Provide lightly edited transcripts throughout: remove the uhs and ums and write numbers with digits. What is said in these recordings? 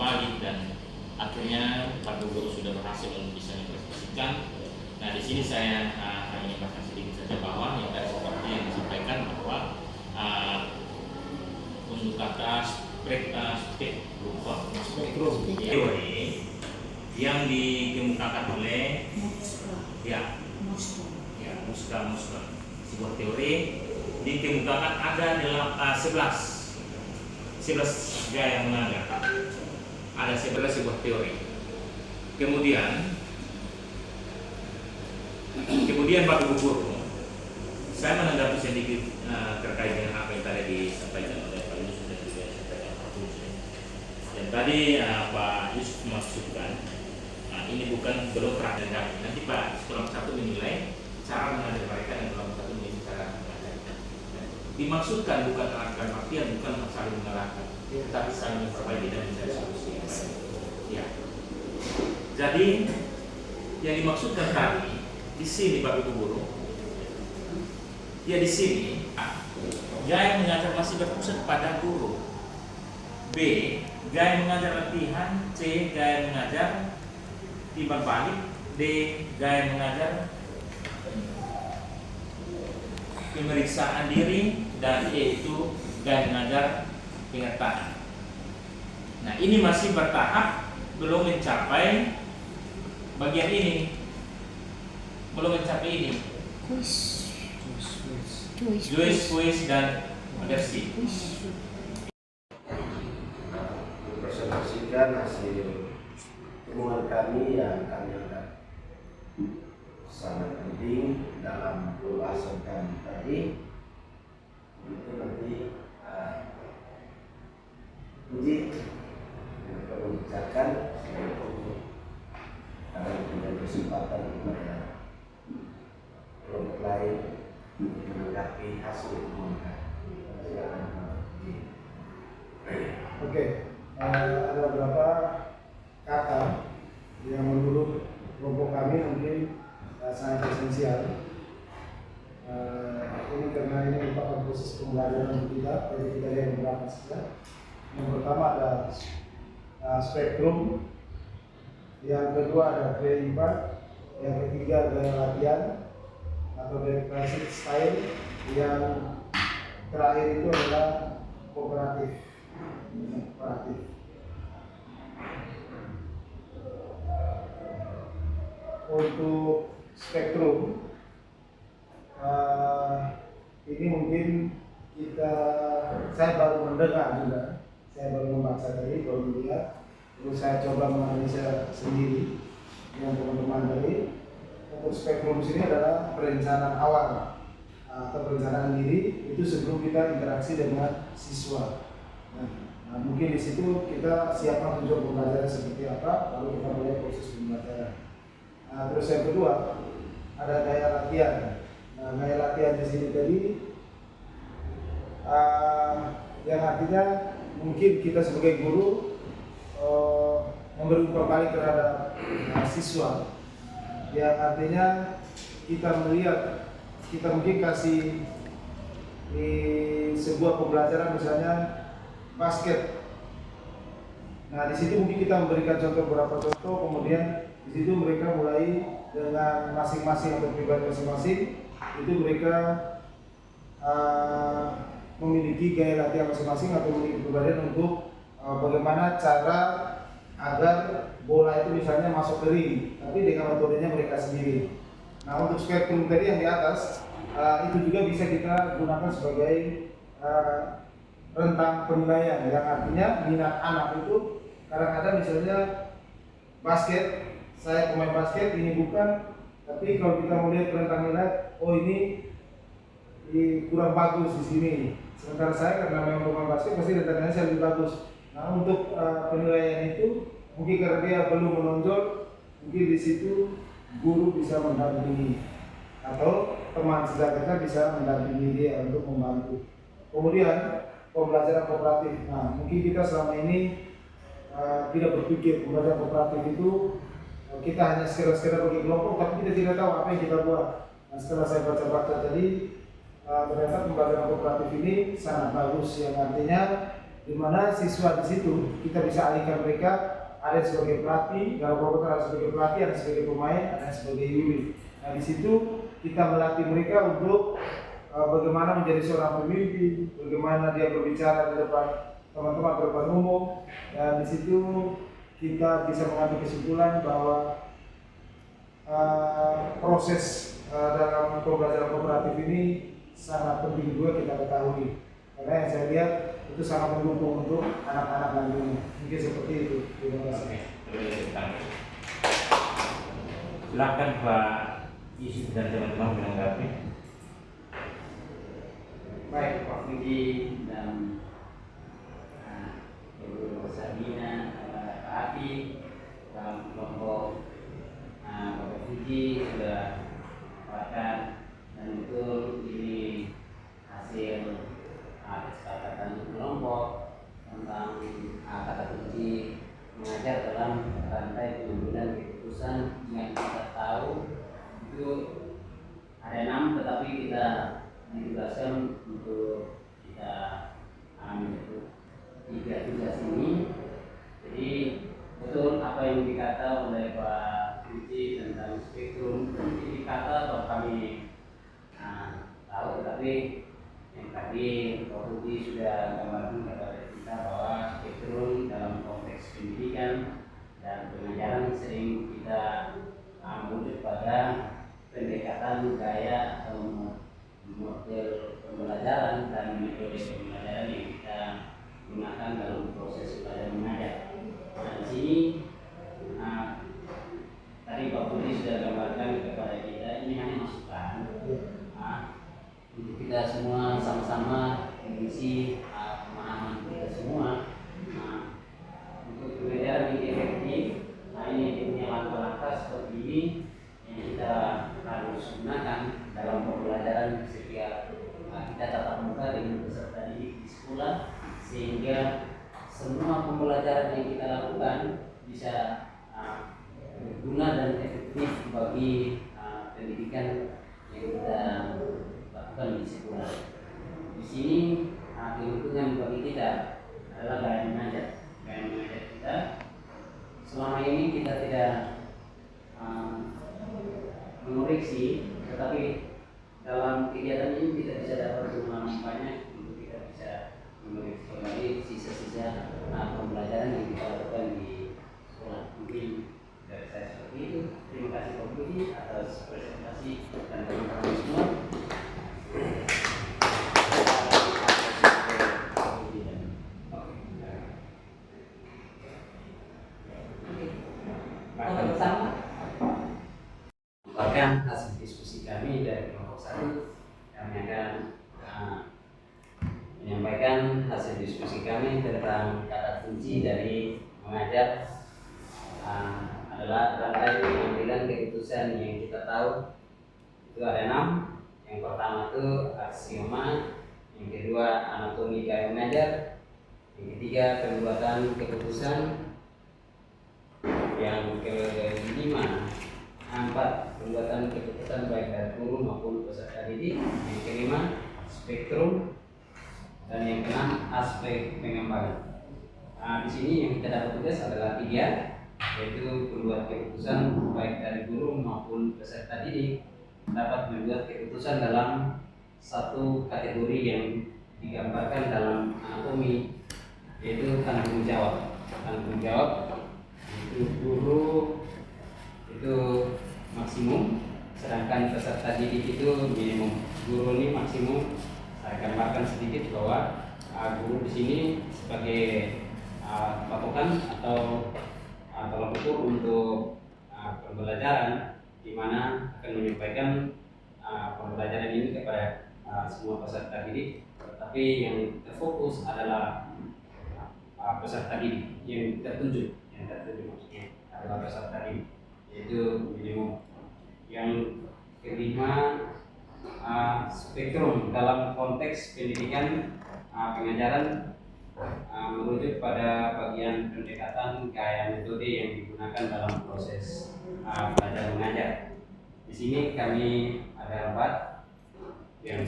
berbalik dan akhirnya Pak Guru sudah berhasil untuk bisa mempresentasikan. Nah, di sini saya hanya menambahkan sedikit saja bahwa yang tadi seperti yang disampaikan bahwa untuk kata spektrum teori yang dikemukakan oleh Muska sebuah teori dikemukakan ada dalam 11 gaya mengajar, ada 11 sebuah teori. Kemudian Pak Guru, saya menanggapi sedikit terkait dengan apa yang tadi disampaikan oleh Pak Yusuf dan juga disampaikan Pak Yusuf. Dan tadi Pak Yusuf maksudkan ini belum terakhir. Nanti Pak kelompok 1 menilai cara mengajar mereka dan kelompok 1 menilai cara mengajar. Dimaksudkan bukan dalam artian bukan saling mengalahkan, tetapi saling memperbaiki dan mencari solusi yang baik. Ya. Jadi yang dimaksudkan tadi di sini Pak Guru, ya di sini gaya mengajar masih berpusat pada guru. B, gaya mengajar latihan. C, gaya mengajar timbal balik. D, gaya mengajar pemeriksaan diri. Dan E itu gaya mengajar pengertian. Nah, ini masih bertahap, belum mencapai bagian ini, belum mencapai ini. Quiz dan aversi. Presentasikan hasil temuan kami yang kami anggap sangat penting dalam pembahasan kami tadi. Itu nanti uji yang perlu dikerjakan untuk ada kesempatan kepada kelompok lain menanggapi hasil temuan kami. Oke, ada beberapa kata yang menurut kelompok kami mungkin sangat esensial. Ini karena ini merupakan proses pembelajaran kita, jadi kita lihat beberapa saja. Yang pertama ada spektrum, yang kedua ada kreatif, yang ketiga gaya latihan atau classic style, yang terakhir itu adalah kooperatif. Untuk spektrum ini mungkin saya baru mendengar juga, saya baru membaca tadi, baru melihat, terus saya coba menganalisa sendiri dengan teman-teman tadi. Untuk spektrum sini adalah perencanaan awal atau perencanaan diri itu sebelum kita interaksi dengan siswa. Nah, mungkin di situ kita siapkan tujuan pembelajaran seperti apa, lalu kita mulai proses pembelajaran. Terus yang kedua ada gaya latihan. Nah, gaya latihan di sini tadi yang artinya mungkin kita sebagai guru memberi umpan balik terhadap siswa. Yang artinya kita melihat, kita mungkin kasih di sebuah pembelajaran misalnya basket. Nah, di situ mungkin kita memberikan beberapa contoh, kemudian di situ mereka mulai dengan masing-masing atau pribadi masing-masing itu mereka memiliki gaya latihan masing-masing atau memiliki kepribadian untuk bagaimana cara agar bola itu misalnya masuk ke ring, tapi dengan metodenya mereka sendiri. Nah, untuk spektrum tadi yang di atas itu juga bisa kita gunakan sebagai rentang penilaian, yang artinya minat anak itu kadang-kadang misalnya basket, saya pemain basket ini bukan, tapi kalau kita melihat rentang minat, oh ini kurang bagus di sini. Sementara saya karena memang pemain basket pasti rentangannya saya lebih bagus. Nah, untuk penilaian itu mungkin karena dia belum menonjol, mungkin di situ guru bisa mendampingi atau teman sejajarnya bisa mendampingi dia untuk membantu. Kemudian pembelajaran kooperatif. Nah, mungkin kita selama ini tidak berpikir pembelajaran kooperatif itu kita hanya sekedar bagi kelompok, tapi kita tidak tahu apa yang kita buat. Nah, setelah saya baca-baca tadi, ternyata pembelajaran kooperatif ini sangat bagus, yang artinya di mana siswa di situ kita bisa alihkan mereka, ada yang sebagai pelatih, dalam komputer ada sebagai pelatih, ada sebagai pemain, ada sebagai yuli. Nah di situ kita melatih mereka untuk bagaimana menjadi seorang pemimpin, bagaimana dia berbicara di depan teman-teman di depan umum, dan di situ kita bisa mengambil kesimpulan bahwa proses dalam pembelajaran kooperatif ini sangat penting juga kita ketahui, karena yang saya lihat itu sangat mendukung untuk anak-anak nantinya. Mungkin seperti itu. Terima kasih. Silakan Pak Yusuf dan teman-teman menanggapi. Baik, Pak Fuji dan Ibu Sabina, Pak Api dalam kelompok Bapak Fuji sudah sepakat dan betul ini hasil kesepakatan kelompok tentang kata kunci mengajar dalam rantai pengambilan keputusan yang kita tahu itu ada 6, tetapi kita ditugaskan untuk kita ambil 3 tugas ini. Jadi betul apa yang dikata oleh Pak Fuji tentang spektrum ini dikata atau kami tahu, tetapi yang tadi Pak Fuji sudah gambarkan kepada kita bahwa spektrum dalam konteks pendidikan dan pengajaran sering kita merujuk pada pendekatan gaya atau model pembelajaran dan metode pembelajaran yang kita gunakan dalam proses belajar mengajar. Nah, di sini tadi Pak Budi sudah gambarkan kepada kita, ini hanya masukan untuk kita semua sama-sama mengisi pemahaman kita semua untuk pembelajaran yang efektif. Nah, ini punya langkah-langkah seperti ini yang kita harus gunakan dalam pembelajaran setiap kita tatap muka dengan peserta didik di sekolah, sehingga semua pembelajaran yang kita lakukan bisa berguna dan efektif bagi pendidikan yang kita lakukan di sekolah. Di sini keuntungan bagi kita adalah gaya mengajar. Gaya mengajar kita selama ini kita tidak mengoreksi, tetapi dalam kegiatan ini kita bisa dapat pengalaman banyak untuk kita bisa mengoreksi kembali sisa-sisa pembelajaran yang kita lakukan di sekolah. Mungkin dari saya seperti itu. Terima kasih Pak Budi atas presentasi dan teman-teman semua. Hasil diskusi kami dari kelompok 1, kami akan menyampaikan hasil diskusi kami tentang kata kunci dari mengajar adalah rantai pengambilan keputusan yang kita tahu itu ada 6. Yang pertama itu aksioma, yang kedua anatomi gaya mengajar, yang ketiga pembuatan keputusan, yang kelima 4 pembuatan keputusan baik dari guru maupun peserta didik, yang kelima spektrum, dan yang keenam aspek pengembangan. Di sini yang kita dapat tugas adalah 3, yaitu membuat keputusan baik dari guru maupun peserta didik dapat membuat keputusan dalam satu kategori yang digambarkan dalam anatomi, yaitu tanggung jawab. Tanggung jawab itu guru itu maksimum, sedangkan peserta didik itu minimum. Guru ini maksimum. Saya gambarkan sedikit bahwa guru di sini sebagai patokan atau tolak ukur untuk pembelajaran, di mana akan menyampaikan pembelajaran ini kepada semua peserta didik, tetapi yang terfokus adalah peserta didik yang tertunjuk maksudnya adalah peserta didik, yaitu minimum. Yang kelima spektrum dalam konteks pendidikan pengajaran merujuk pada bagian pendekatan gaya metode yang digunakan dalam proses belajar mengajar. Di sini kami ada 4 yang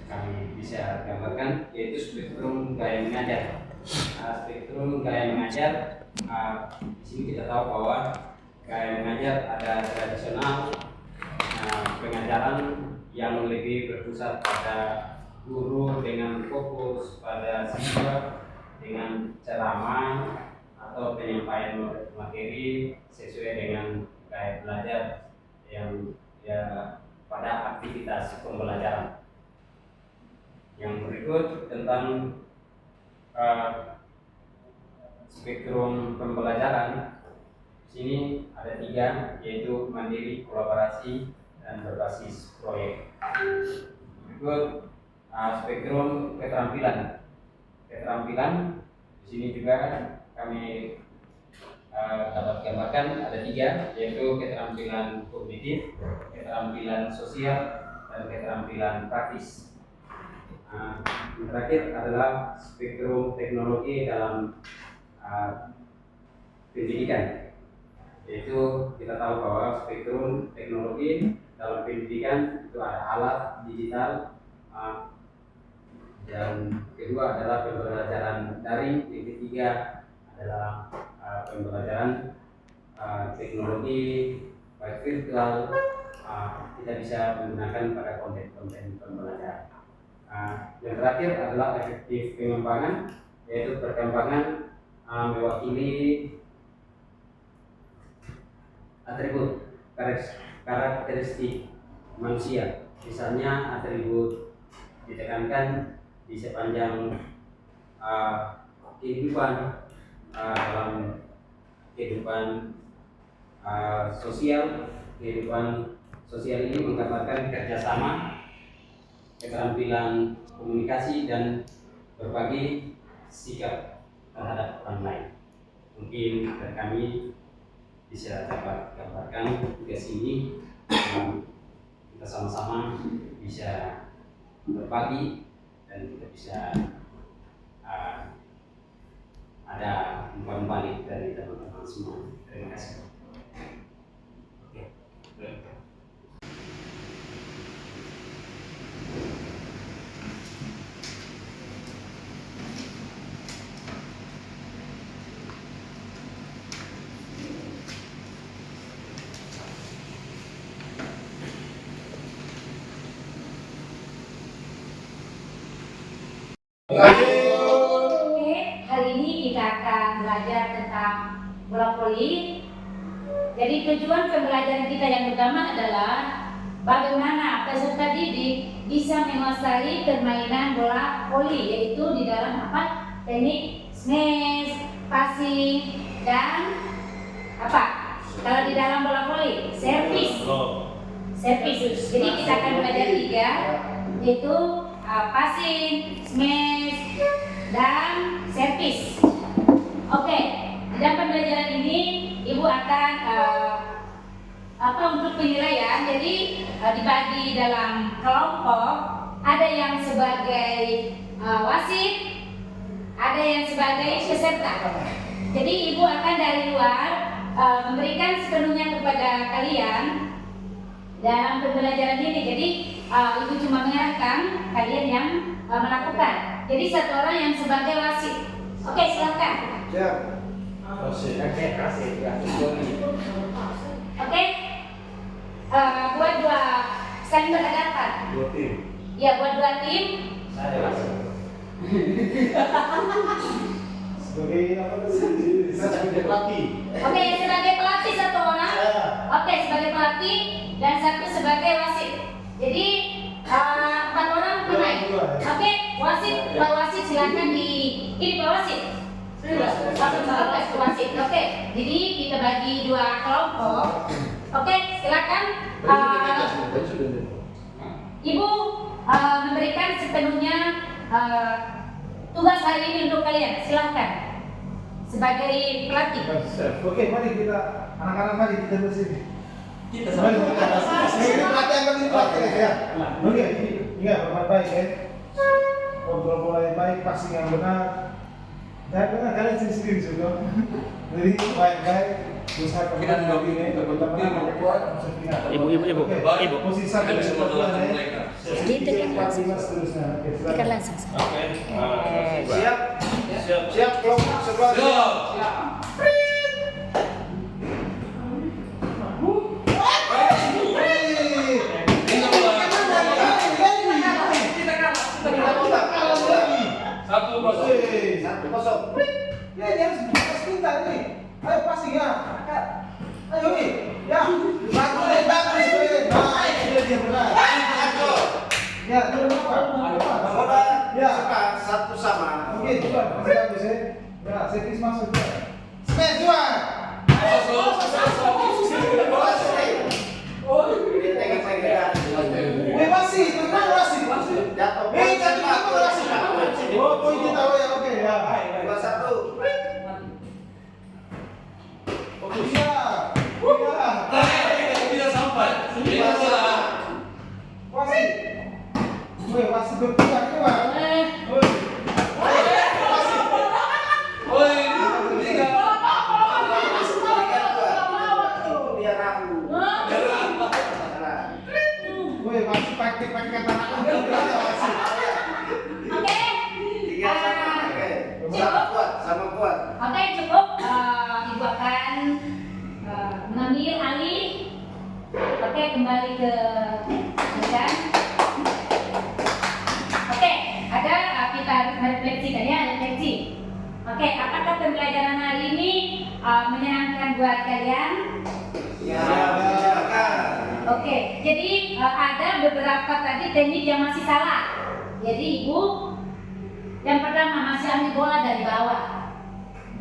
kami bisa gambarkan, yaitu spektrum gaya mengajar. spektrum gaya mengajar. Di sini kita tahu bahwa gaya mengajar ada tradisional, pengajaran yang lebih berpusat pada guru dengan fokus pada siswa dengan ceramah atau penyampaian materi sesuai dengan gaya belajar yang pada aktivitas pembelajaran. Yang berikut tentang spektrum pembelajaran. Di sini ada 3, yaitu mandiri, kolaborasi, dan berbasis proyek. Berikut spektrum keterampilan. Keterampilan di sini juga kami dapat gambarkan ada 3, yaitu keterampilan kognitif, keterampilan sosial, dan keterampilan praktis. Yang terakhir adalah spektrum teknologi dalam pendidikan, yaitu kita tahu bahwa spektrum teknologi dalam pendidikan itu ada alat digital, dan kedua adalah pembelajaran daring, yang ketiga adalah pembelajaran teknologi baik virtual, kita bisa menggunakan pada konten-konten pembelajaran. Yang terakhir adalah efektif pengembangan, yaitu perkembangan mewakili atribut karakteristik manusia. Misalnya atribut ditekankan di sepanjang kehidupan, dalam kehidupan sosial. Kehidupan sosial ini menggambarkan kerjasama, keterampilan komunikasi, dan berbagi sikap terhadap orang lain. Mungkin dari kami bisa dapat gambarkan tugas ini, kita sama-sama bisa berbagi dan kita bisa ada umpan balik dari teman-teman semua. Terima kasih. Oke, hari ini kita akan belajar tentang bola voli. Jadi tujuan pembelajaran kita yang utama adalah bagaimana peserta didik bisa menguasai permainan bola voli, yaitu di dalam teknik smash, passing, dan kalau di dalam bola voli, servis. Jadi kita akan belajar 3, yaitu passing, smash, dan servis. Oke, di dalam pembelajaran ini Ibu akan untuk penilaian. Jadi dibagi dalam kelompok. Ada yang sebagai wasit, ada yang sebagai peserta. Jadi Ibu akan dari luar memberikan sepenuhnya kepada kalian dalam pembelajaran ini. Jadi Ibu cuma mengarahkan kalian yang melakukan. Jadi satu orang yang sebagai wasit. Oke, silakan. Siap. Oke. Buat 2 saling berhadapan. 2 tim. Ya, buat 2 tim. Saya wasit. Sebagai apa tadi? Saya sebagai pelatih. Oke, sebagai pelatih 1 orang. Oke, sebagai pelatih dan 1 sebagai wasit. Jadi 4 orang pemain. Oke, Pak wasit silakan ini Pak wasit. Wasit. Oke, jadi kita bagi 2 kelompok. Oke, silakan. Ibu memberikan sepenuhnya tugas hari ini untuk kalian. Silakan. Sebagai pelatih. Oke, mari kita anak-anak kita bersini. Kita Mari kita pelatih yang lebih pelatih ya. Oke, ingat berbuat baik ya. Kontrol bola yang baik, passing yang benar. Dan kalian sendiri juga. Jadi baik-baik. Usaha Kita juga ini teman-teman membuat Ibu. posisi satu Tekan langsung. seterusnya. Tekan langsung. Oke. Siap. Siap kelompok sebelah. Siap. Satu kosong. 1-0. Ya ini harus pintar nih. Ayo passing ya. Ayo nih. Ya. Bagus. Nah, ini dia benar. Ya, itu apa? Bola Ya. sepak satu sama. Oke, coba masih bagus ya. Ya, servis masuk juga. Smash dua. Bola sering. Pegang-pegang. Masih, tenang masih. Jatuh. Jatuh masih. Oh, poin kita ya, oke ya. 2-1. Iya. Iya. Tidak sampai. Masih. Woi, masih berpihak nih, Bang. Woi. Dia ragu. Woi, masih pakai kata Oke. Tiga sama. Oke. Sama kuat. Oke, cukup. Ibu akan mengambil alih. Oke, kembali ke medan. Oke, ada kita merefleksikan ya, refleksi. Oke, apakah pembelajaran hari ini menyenangkan buat kalian? Ya. Oke, jadi ada beberapa tadi teknik yang masih salah. Jadi ibu, yang pertama masih ambil bola dari bawah.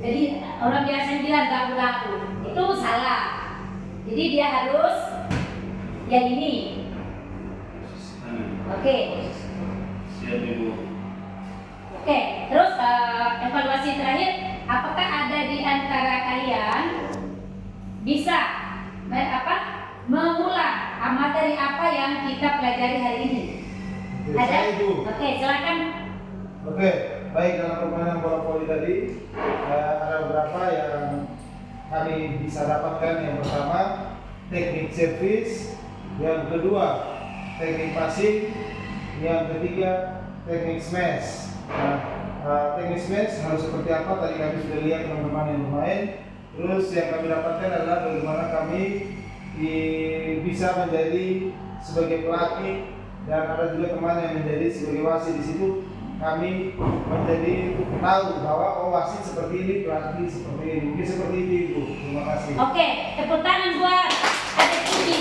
Jadi orang biasa bilang gagu-gagu, itu salah. Jadi dia harus yang ini. Oke. Siap Ibu. Oke, terus evaluasi terakhir, apakah ada di antara kalian bisa mengulang materi apa yang kita pelajari hari ini? Ada? Saya, Ibu. Oke, silakan. Oke, baik dalam permainan bola voli tadi ada beberapa yang kami bisa dapatkan. Yang pertama teknik servis, yang kedua teknik passing, yang ketiga teknik smash. Teknik smash harus seperti apa tadi kami sudah lihat teman-teman yang bermain. Terus yang kami dapatkan adalah bagaimana kami bisa menjadi sebagai pelatih dan ada juga teman yang menjadi sebagai wasit. Di situ kami menjadi tahu bahwa wasit seperti ini, pelatih seperti ini. Mungkin seperti itu, Ibu. Terima kasih. Oke, tepuk tangan buat adik ini.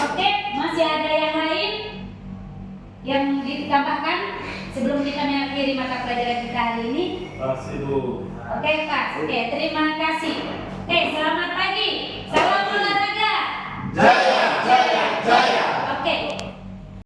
Oke, masih ada yang lain yang ditambahkan sebelum kita mengakhiri mata pelajaran kita hari ini? Kasih Bu. Oke, Pak. Oke, terima kasih. Oke, selamat pagi. Salam olahraga. Jaya, jaya, jaya.